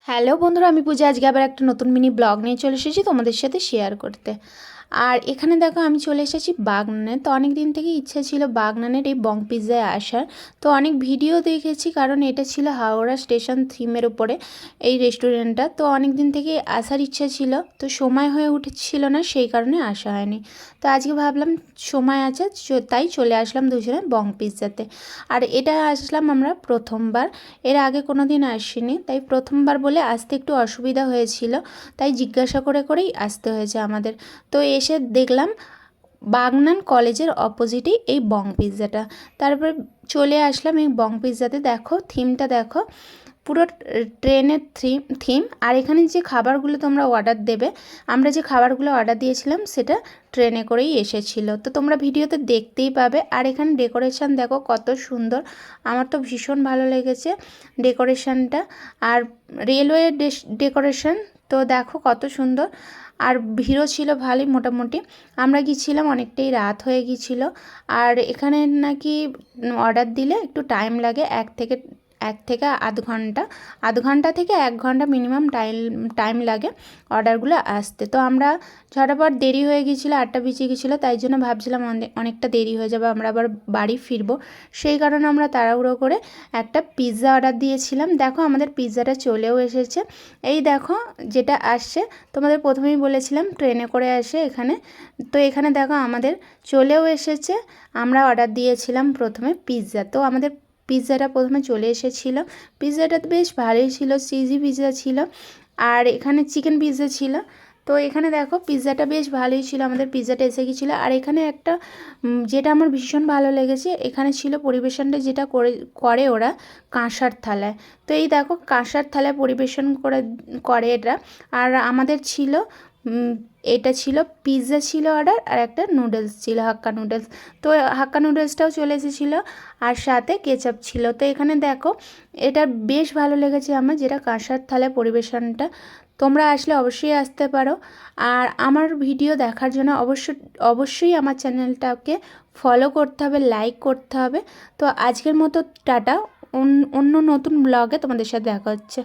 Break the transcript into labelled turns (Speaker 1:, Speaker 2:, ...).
Speaker 1: Hello বন্ধুরা, আমি পূজা। আজকে আবার একটা নতুন মিনি ব্লগ নিয়ে চলে এসেছি তোমাদের সাথে শেয়ার করতে। আর এখানে দেখো আমি চলে এসেছি বাগনানে। তো অনেক দিন থেকে ইচ্ছা ছিল বাগনানের এই বং পিৎজায় আসার। তো অনেক ভিডিও দেখেছি, কারণ এটা ছিল হাওড়া স্টেশন থিমের উপরে এই রেস্টুরেন্টটা। তো অনেক দিন থেকে আসার ইচ্ছা ছিল, তো সময় হয়ে উঠেছিল না, সেই কারণে আসা হয়নি। তো আজকে ভাবলাম সময় আছে, তাই চলে আসলাম দুজনে বং পিৎজাতে। আর এটা আসলাম আমরা প্রথমবার, এর আগে কোনো দিন আসিনি, তাই প্রথমবার বলে আসতে একটু অসুবিধা হয়েছিল, তাই জিজ্ঞাসা করে করেই আসতে হয়েছে আমাদের। তো এসে দেখলাম বাগনান কলেজের অপোজিটেই এই বং পিৎজাটা। তারপর চলে আসলাম এই বং পিৎজাতে। দেখো থিমটা দেখো, পুরো ট্রেনের থিম। আর এখানে যে খাবারগুলো তোমরা অর্ডার দেবে, আমরা যে খাবারগুলো অর্ডার দিয়েছিলাম সেটা ট্রেনে করেই এসেছিলো, তো তোমরা ভিডিওতে দেখতেই পাবে। আর এখানে ডেকোরেশান দেখো কত সুন্দর, আমার তো ভীষণ ভালো লেগেছে ডেকোরেশানটা। আর রেলওয়ে ডেকোরেশন তো দেখো কত সুন্দর। আর ভিড়ও ছিল ভালোই, মোটামুটি আমরা গিয়েছিলাম অনেকটাই রাত হয়ে গিয়েছিলো। আর এখানে নাকি অর্ডার দিলে একটু টাইম লাগে, এক থেকে আধ ঘন্টা থেকে 1 ঘন্টা মিনিমাম টাইম লাগে অর্ডারগুলো আসতে। তো আমরা ঝটাপট দেরি হয়ে গিয়েছিলো, 8টা বেজে গিয়েছিলো, তাই জন্য ভাবছিলাম অনেকটা দেরি হয়ে যাবে, আমরা আবার বাড়ি ফিরবো। সেই কারণে আমরা তাড়াহুড়ো করে একটা পিৎজা অর্ডার দিয়েছিলাম। দেখো আমাদের পিৎজাটা চলেও এসেছে। এই দেখো যেটা আসছে, তোমাদের প্রথমেই বলেছিলাম ট্রেনে করে আসে এখানে। তো এখানে দেখো আমাদের চলেও এসেছে। আমরা অর্ডার দিয়েছিলাম প্রথমে পিৎজা, তো আমাদের পিৎজাটা প্রথমে চলে এসেছিলো। পিৎজাটা তো বেশ ভালোই ছিল, চিজি পিৎজা ছিল, আর এখানে চিকেন পিৎজা ছিল। তো এখানে দেখো পিৎজাটা বেশ ভালোই ছিল, আমাদের পিৎজাটা এসে গিয়েছিলো। আর এখানে একটা যেটা আমার ভীষণ ভালো লেগেছে, এখানে ছিল পরিবেশনটা যেটা করে ওরা কাঁসার থালায়। তো এই দেখো কাঁসার থালায় পরিবেশন করে এটা। আর আমাদের ছিল এটা ছিল পিৎজা ছিল অর্ডার, আর একটা নুডলস ছিল, হাক্কা নুডলস। তো হাক্কা নুডলসটাও চলে এসেছিলো, আর সাথে কেচাপ ছিল। তো এখানে দেখো এটা বেশ ভালো লেগেছে আমার, যেটা কাঁসার থালায় পরিবেশনটা। তোমরা আসলে অবশ্যই আসতে পারো। আর আমার ভিডিও দেখার জন্য অবশ্যই আমার চ্যানেলটাকে ফলো করতে হবে, লাইক করতে হবে। তো আজকের মতো টাটা, অন্য নতুন ব্লগে তোমাদের সাথে দেখা হচ্ছে।